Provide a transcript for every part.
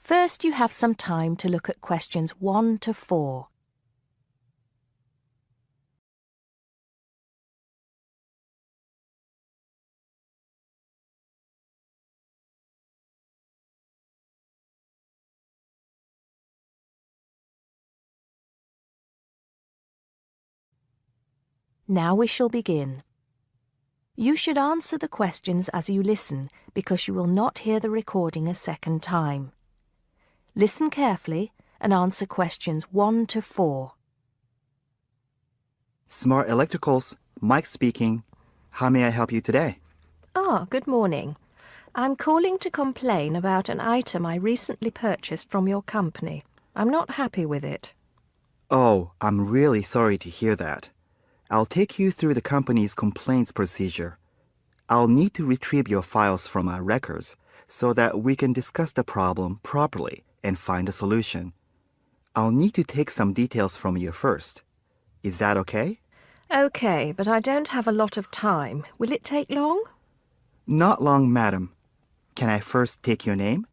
First, you have some time to look at questions 1 to 4. Now we shall begin. You should answer the questions as you listen because you will not hear the recording a second time. Listen carefully and answer questions 1 to 4. Smart Electricals, Mike speaking. How may I help you today? Good morning. I'm calling to complain about an item I recently purchased from your company. I'm not happy with it. Oh, I'm really sorry to hear that. I'll take you through the company's complaints procedure. I'll need to retrieve your files from our records so that we can discuss the problem properly and find a solution. I'll need to take some details from you first. Is that okay? Okay, but I don't have a lot of time. Will it take long? Not long, madam. Can I first take your name?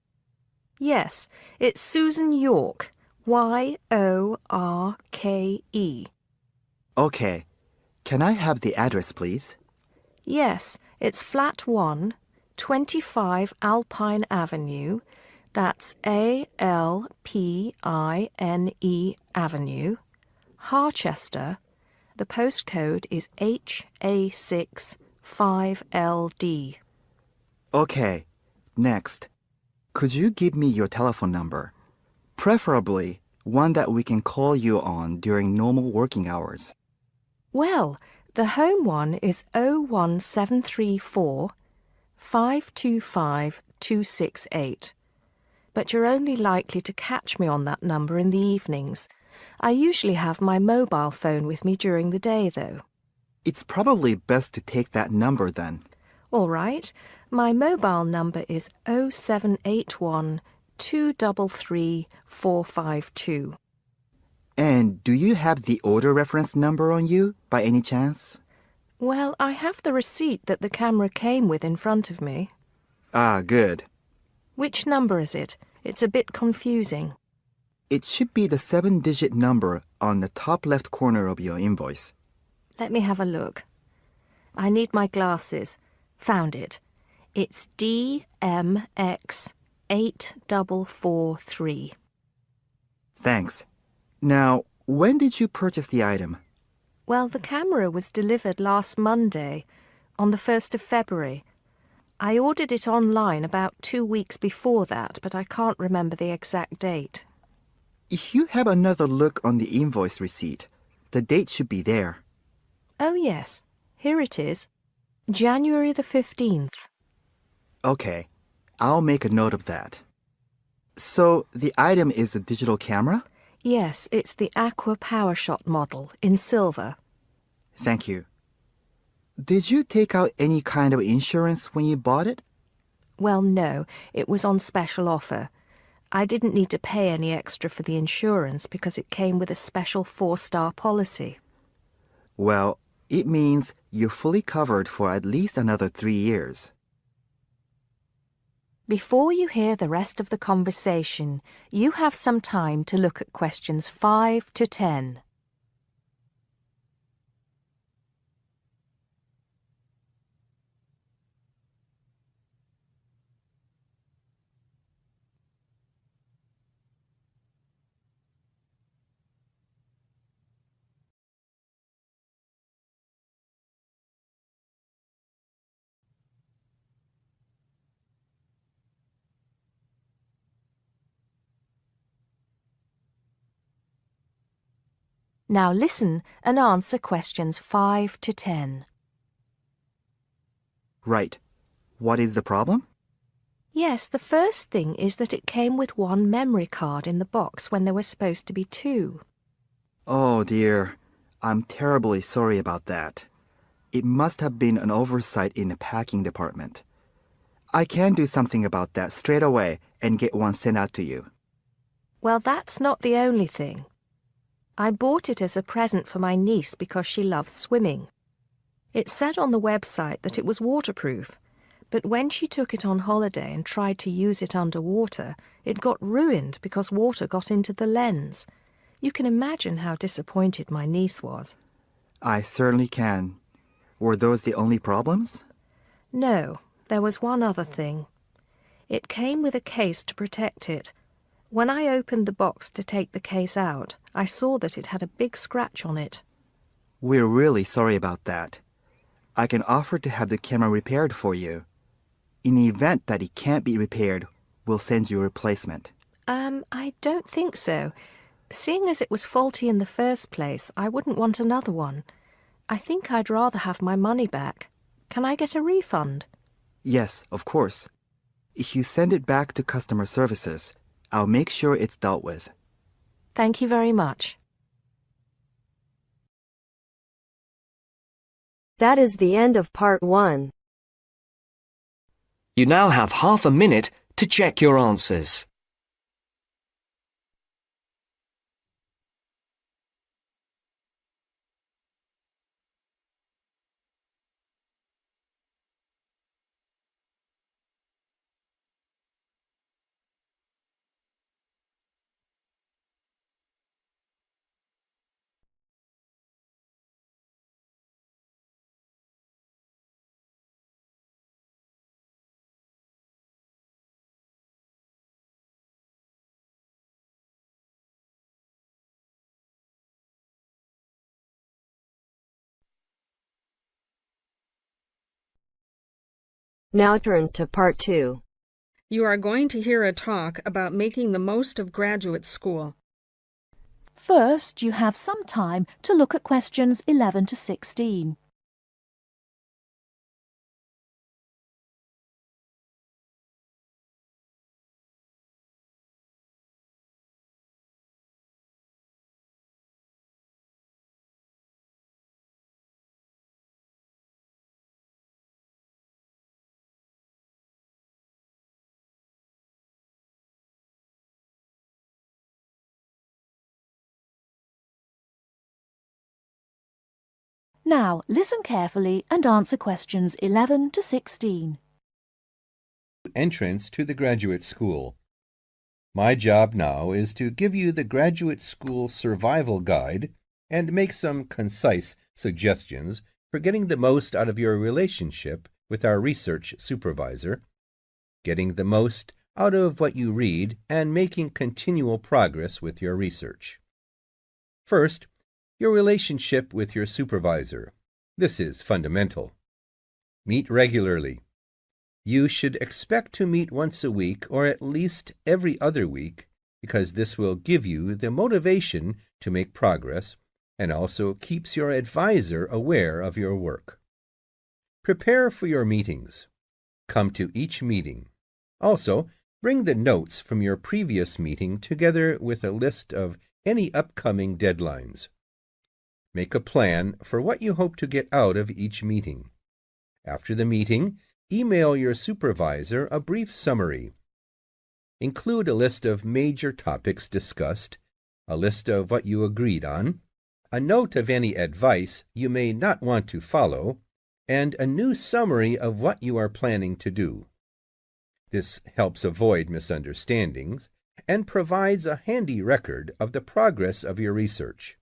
Yes, it's Susan Yorke. Y-O-R-K-E. Okay. Can I have the address, please? Yes, it's Flat 1, 25 Alpine Avenue. That's A-L-P-I-N-E Avenue, Harchester. The postcode is HA6 5LD. Okay. Next. Could you give me your telephone number? Preferably one that we can call you on during normal working hours. Well, the home one is 01734 525 268. But you're only likely to catch me on that number in the evenings. I usually have my mobile phone with me during the day, though. It's probably best to take that number then. All right. My mobile number is 0781 233 452. And do you have the order reference number on you, by any chance? Well, I have the receipt that the camera came with in front of me. Ah, good. Which number is it? It's a bit confusing. It should be the 7-digit number on the top left corner of your invoice. Let me have a look. I need my glasses. Found it. It's DMX8443. Thanks. Now, when did you purchase the item? Well, the camera was delivered last Monday, on the 1st of February. I ordered it online about 2 weeks before that, but I can't remember the exact date. If you have another look on the invoice receipt, the date should be there. Oh, yes. Here it is. January the 15th. Okay, I'll make a note of that. So, the item is a digital camera? Yes, it's the Aqua PowerShot model in silver. Thank you. Did you take out any kind of insurance when you bought it? Well, no, it was on special offer. I didn't need to pay any extra for the insurance because it came with a special 4-star policy. Well, it means you're fully covered for at least another 3 years. Before you hear the rest of the conversation, you have some time to look at questions 5 to 10. Now listen and answer questions 5 to 10. Right. What is the problem? Yes, the first thing is that it came with 1 memory card in the box when there were supposed to be 2. Oh dear, I'm terribly sorry about that. It must have been an oversight in the packing department. I can do something about that straight away and get one sent out to you. Well, that's not the only thing. I bought it as a present for my niece because she loves swimming. It said on the website that it was waterproof, But when she took it on holiday and tried to use it underwater, it got ruined because water got into the lens. You can imagine how disappointed my niece was. I certainly can. Were those the only problems? No, there was one other thing. It came with a case to protect it. When I opened the box to take the case out, I saw that it had a big scratch on it. We're really sorry about that. I can offer to have the camera repaired for you. In the event that it can't be repaired, we'll send you a replacement. I don't think so. Seeing as it was faulty in the first place, I wouldn't want another one. I think I'd rather have my money back. Can I get a refund? Yes, of course. If you send it back to customer services, I'll make sure it's dealt with. Thank you very much. That is the end of part 1. You now have half a minute to check your answers. Now turns to part 2. You are going to hear a talk about making the most of graduate school. First, you have some time to look at questions 11 to 16. Now, listen carefully and answer questions 11 to 16. Entrance to the graduate school. My job now is to give you the graduate school survival guide and make some concise suggestions for getting the most out of your relationship with our research supervisor, getting the most out of what you read, and making continual progress with your research. First, your relationship with your supervisor. This is fundamental. Meet regularly. You should expect to meet once a week or at least every other week because this will give you the motivation to make progress and also keeps your advisor aware of your work. Prepare for your meetings. Come to each meeting. Also, bring the notes from your previous meeting together with a list of any upcoming deadlines. Make a plan for what you hope to get out of each meeting. After the meeting, email your supervisor a brief summary. Include a list of major topics discussed, a list of what you agreed on, a note of any advice you may not want to follow, and a new summary of what you are planning to do. This helps avoid misunderstandings and provides a handy record of the progress of your research.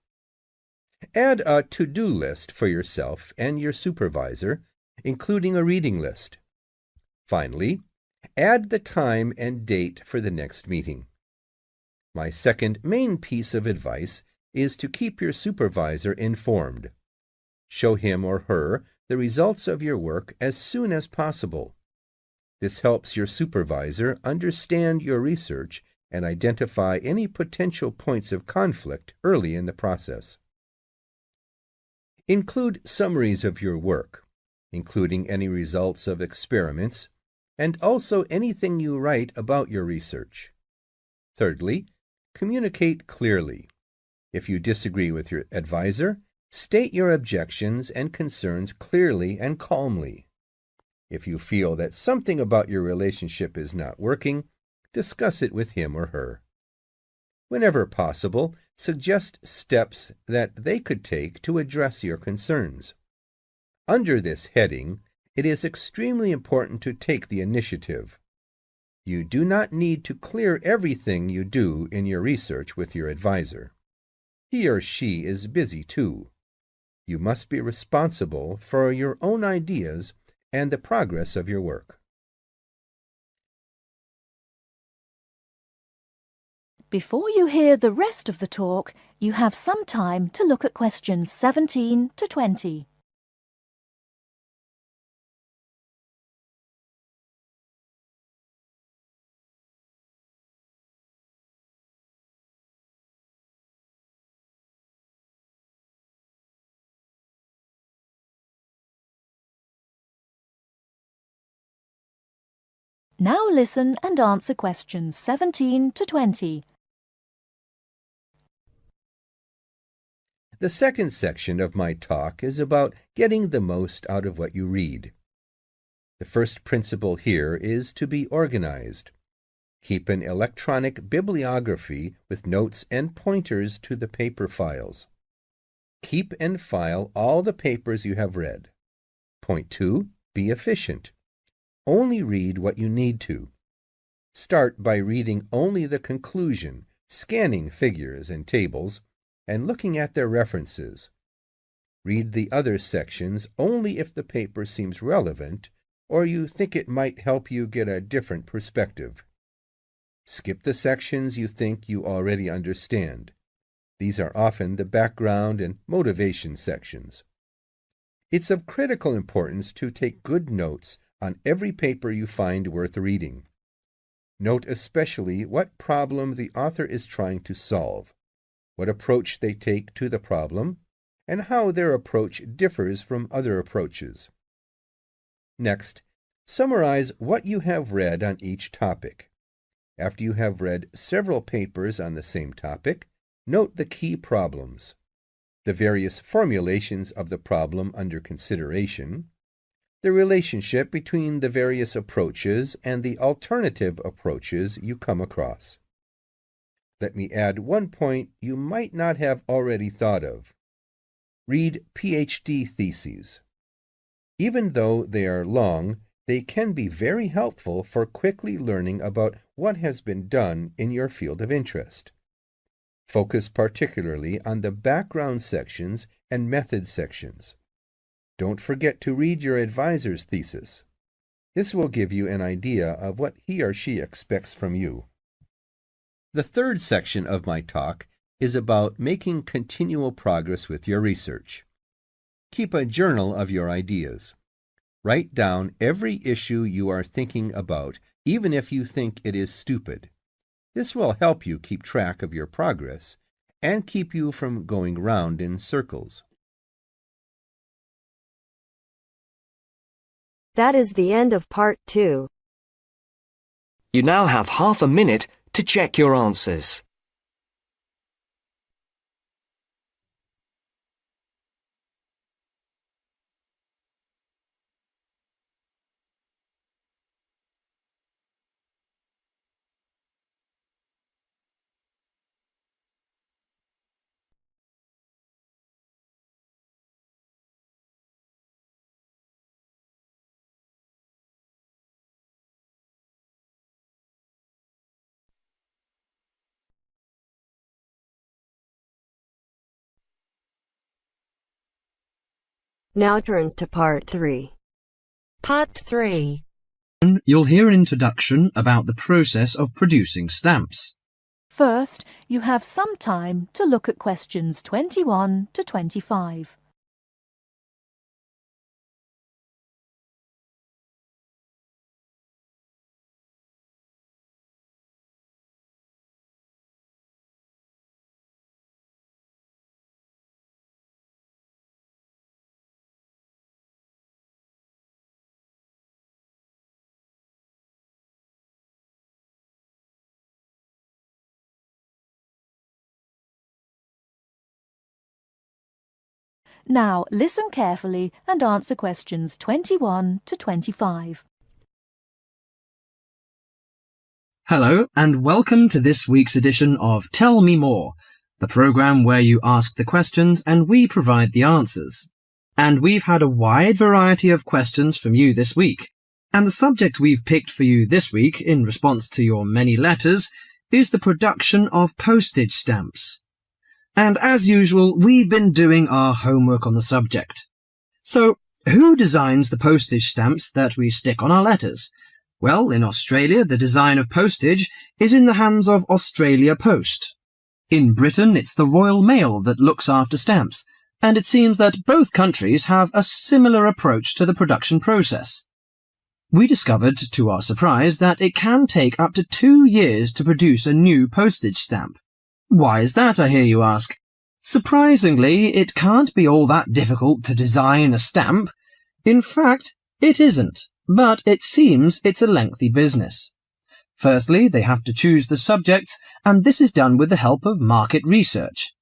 Add a to-do list for yourself and your supervisor, including a reading list. Finally, add the time and date for the next meeting. My second main piece of advice is to keep your supervisor informed. Show him or her the results of your work as soon as possible. This helps your supervisor understand your research and identify any potential points of conflict early in the process. Include summaries of your work, including any results of experiments, and also anything you write about your research. Thirdly, communicate clearly. If you disagree with your advisor, state your objections and concerns clearly and calmly. If you feel that something about your relationship is not working, discuss it with him or her. Whenever possible, suggest steps that they could take to address your concerns. Under this heading, it is extremely important to take the initiative. You do not need to clear everything you do in your research with your advisor. He or she is busy too. You must be responsible for your own ideas and the progress of your work. Before you hear the rest of the talk, you have some time to look at questions 17 to 20. Now listen and answer questions 17 to 20. The second section of my talk is about getting the most out of what you read. The first principle here is to be organized. Keep an electronic bibliography with notes and pointers to the paper files. Keep and file all the papers you have read. Point 2. Be efficient. Only read what you need to. Start by reading only the conclusion, scanning figures and tables, and looking at their references. Read the other sections only if the paper seems relevant or you think it might help you get a different perspective. Skip the sections you think you already understand. These are often the background and motivation sections. It's of critical importance to take good notes on every paper you find worth reading. Note especially what problem the author is trying to solve, what approach they take to the problem, and how their approach differs from other approaches. Next, summarize what you have read on each topic. After you have read several papers on the same topic, note the key problems, the various formulations of the problem under consideration, the relationship between the various approaches and the alternative approaches you come across. Let me add one point you might not have already thought of. Read PhD theses. Even though they are long, they can be very helpful for quickly learning about what has been done in your field of interest. Focus particularly on the background sections and method sections. Don't forget to read your advisor's thesis. This will give you an idea of what he or she expects from you. The third section of my talk is about making continual progress with your research. Keep a journal of your ideas. Write down every issue you are thinking about, even if you think it is stupid. This will help you keep track of your progress and keep you from going round in circles. That is the end of part 2. You now have half a minute to check your answers. Now turns to part 3. Part 3. You'll hear an introduction about the process of producing stamps. First, you have some time to look at questions 21 to 25. Now listen carefully and answer questions 21 to 25. Hello and welcome to this week's edition of Tell Me More, the program where you ask the questions and we provide the answers. and we've had a wide variety of questions from you this week. And the subject we've picked for you this week, in response to your many letters, is the production of postage stamps. And as usual, we've been doing our homework on the subject. So, who designs the postage stamps that we stick on our letters? Well, in Australia, the design of postage is in the hands of Australia Post. In Britain, it's the Royal Mail that looks after stamps, and it seems that both countries have a similar approach to the production process. We discovered, to our surprise, that it can take up to 2 years to produce a new postage stamp. Why is that, I hear you ask? Surprisingly, it can't be all that difficult to design a stamp. In fact, it isn't, but it seems it's a lengthy business. Firstly, they have to choose the subjects, and this is done with the help of market research.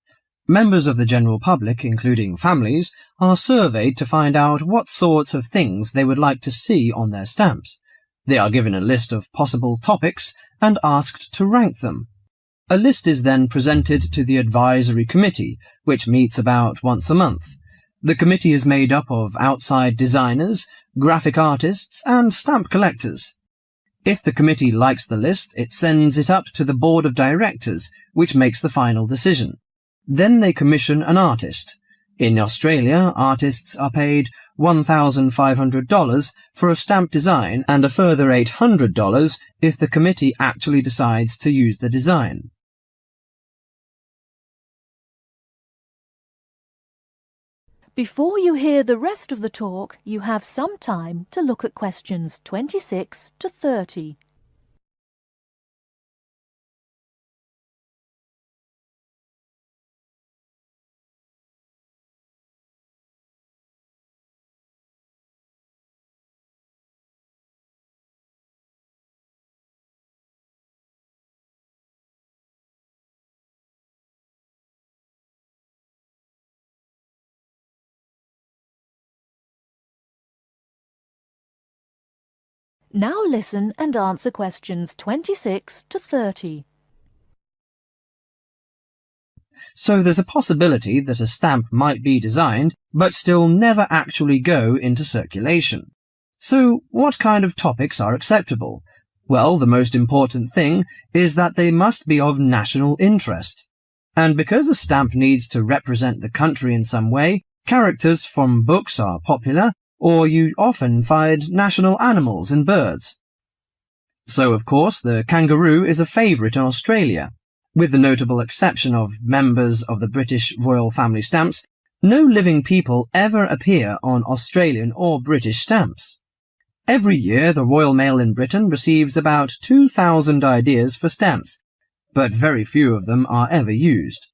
Members of the general public, including families, are surveyed to find out what sort of things they would like to see on their stamps. They are given a list of possible topics and asked to rank them. A list is then presented to the advisory committee, which meets about once a month. The committee is made up of outside designers, graphic artists, and stamp collectors. If the committee likes the list, it sends it up to the board of directors, which makes the final decision. Then they commission an artist. In Australia, artists are paid $1,500 for a stamp design and a further $800 if the committee actually decides to use the design. Before you hear the rest of the talk, you have some time to look at questions 26 to 30. Now listen and answer questions 26 to 30. So there's a possibility that a stamp might be designed, but still never actually go into circulation. So what kind of topics are acceptable? Well, the most important thing is that they must be of national interest. And because a stamp needs to represent the country in some way, characters from books are popular, or you often find national animals and birds. So, of course, the kangaroo is a favourite in Australia. With the notable exception of members of the British royal family stamps, no living people ever appear on Australian or British stamps. Every year, the Royal Mail in Britain receives about 2,000 ideas for stamps, but very few of them are ever used.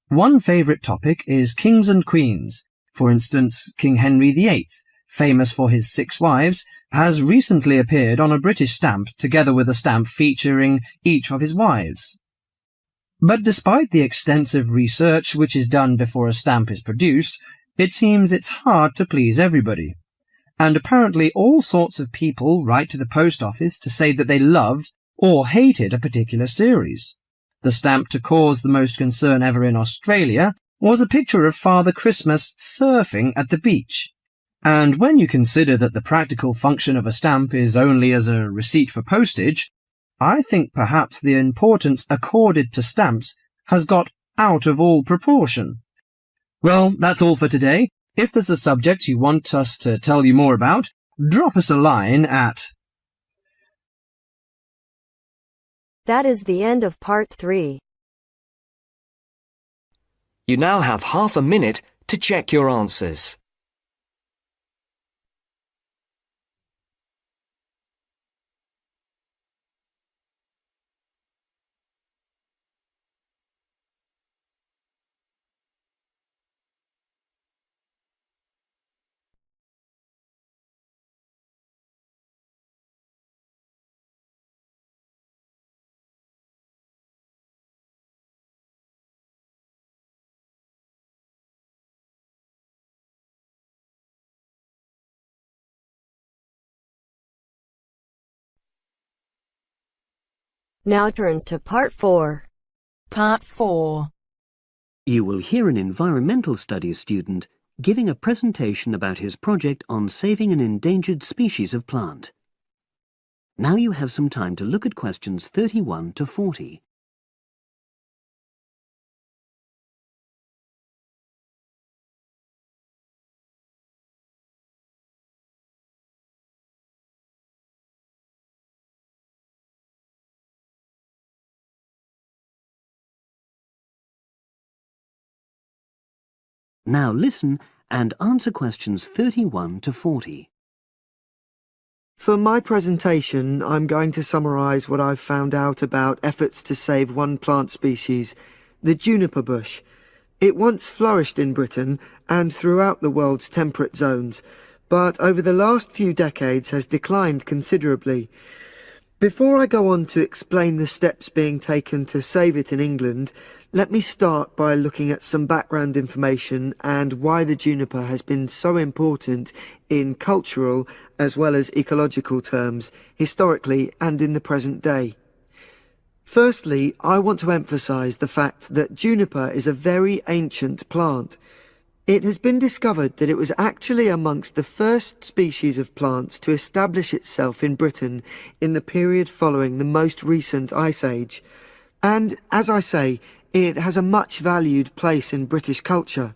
One favourite topic is kings and queens. For instance, King Henry VIII, famous for his 6 wives, has recently appeared on a British stamp together with a stamp featuring each of his wives. But despite the extensive research which is done before a stamp is produced, it seems it's hard to please everybody. And apparently all sorts of people write to the post office to say that they loved or hated a particular series. The stamp to cause the most concern ever in Australia was a picture of Father Christmas surfing at the beach. And when you consider that the practical function of a stamp is only as a receipt for postage, I think perhaps the importance accorded to stamps has got out of all proportion. Well, that's all for today. If there's a subject you want us to tell you more about, drop us a line at... That is the end of part 3. You now have half a minute to check your answers. Now turns to part 4. Part 4. You will hear an environmental studies student giving a presentation about his project on saving an endangered species of plant. Now you have some time to look at questions 31 to 40. Now listen and answer questions 31 to 40. For my presentation, I'm going to summarise what I've found out about efforts to save one plant species, the juniper bush. It once flourished in Britain and throughout the world's temperate zones, but over the last few decades has declined considerably. Before I go on to explain the steps being taken to save it in England, let me start by looking at some background information and why the juniper has been so important in cultural as well as ecological terms, historically and in the present day. Firstly, I want to emphasise the fact that juniper is a very ancient plant. It has been discovered that it was actually amongst the first species of plants to establish itself in Britain in the period following the most recent Ice Age. And, as I say, it has a much valued place in British culture.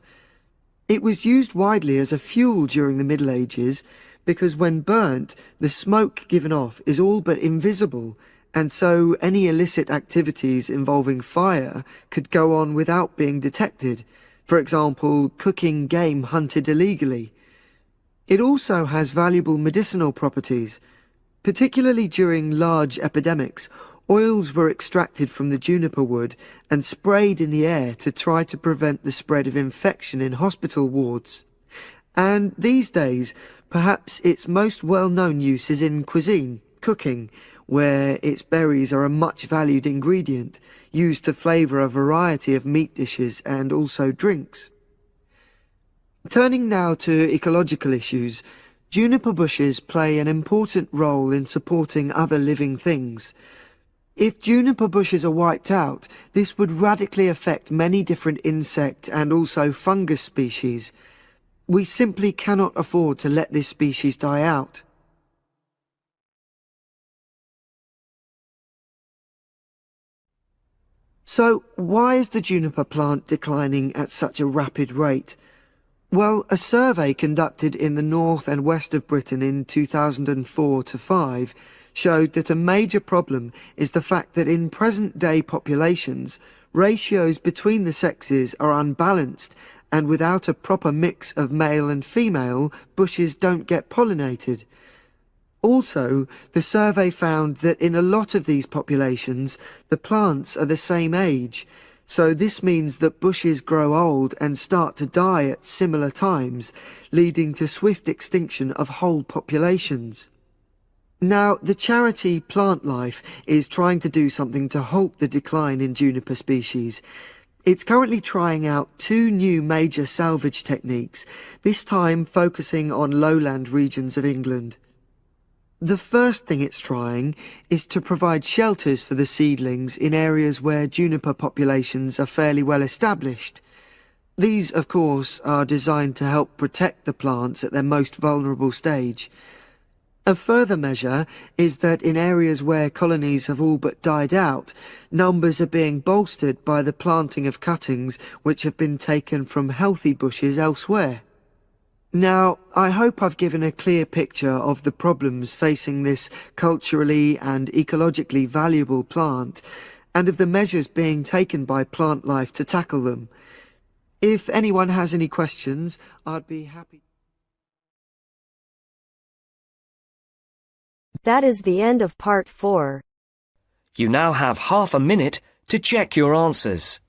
It was used widely as a fuel during the Middle Ages because when burnt, the smoke given off is all but invisible, and so any illicit activities involving fire could go on without being detected. For example, cooking game hunted illegally. It also has valuable medicinal properties. Particularly during large epidemics, oils were extracted from the juniper wood and sprayed in the air to try to prevent the spread of infection in hospital wards. And these days, perhaps its most well-known use is in cuisine, cooking, where its berries are a much valued ingredient, used to flavour a variety of meat dishes and also drinks. Turning now to ecological issues, juniper bushes play an important role in supporting other living things. If juniper bushes are wiped out, this would radically affect many different insect and also fungus species. We simply cannot afford to let this species die out. So, why is the juniper plant declining at such a rapid rate? Well, a survey conducted in the north and west of Britain in 2004-5 showed that a major problem is the fact that in present-day populations, ratios between the sexes are unbalanced, and without a proper mix of male and female, bushes don't get pollinated. Also, the survey found that in a lot of these populations, the plants are the same age, so this means that bushes grow old and start to die at similar times, leading to swift extinction of whole populations. Now, the charity Plant Life is trying to do something to halt the decline in juniper species. It's currently trying out 2 new major salvage techniques, this time focusing on lowland regions of England. The first thing it's trying is to provide shelters for the seedlings in areas where juniper populations are fairly well established. These, of course, are designed to help protect the plants at their most vulnerable stage. A further measure is that in areas where colonies have all but died out, numbers are being bolstered by the planting of cuttings which have been taken from healthy bushes elsewhere. Now, I hope I've given a clear picture of the problems facing this culturally and ecologically valuable plant, and of the measures being taken by Plant Life to tackle them. If anyone has any questions, I'd be happy. That is the end of part 4. You now have half a minute to check your answers.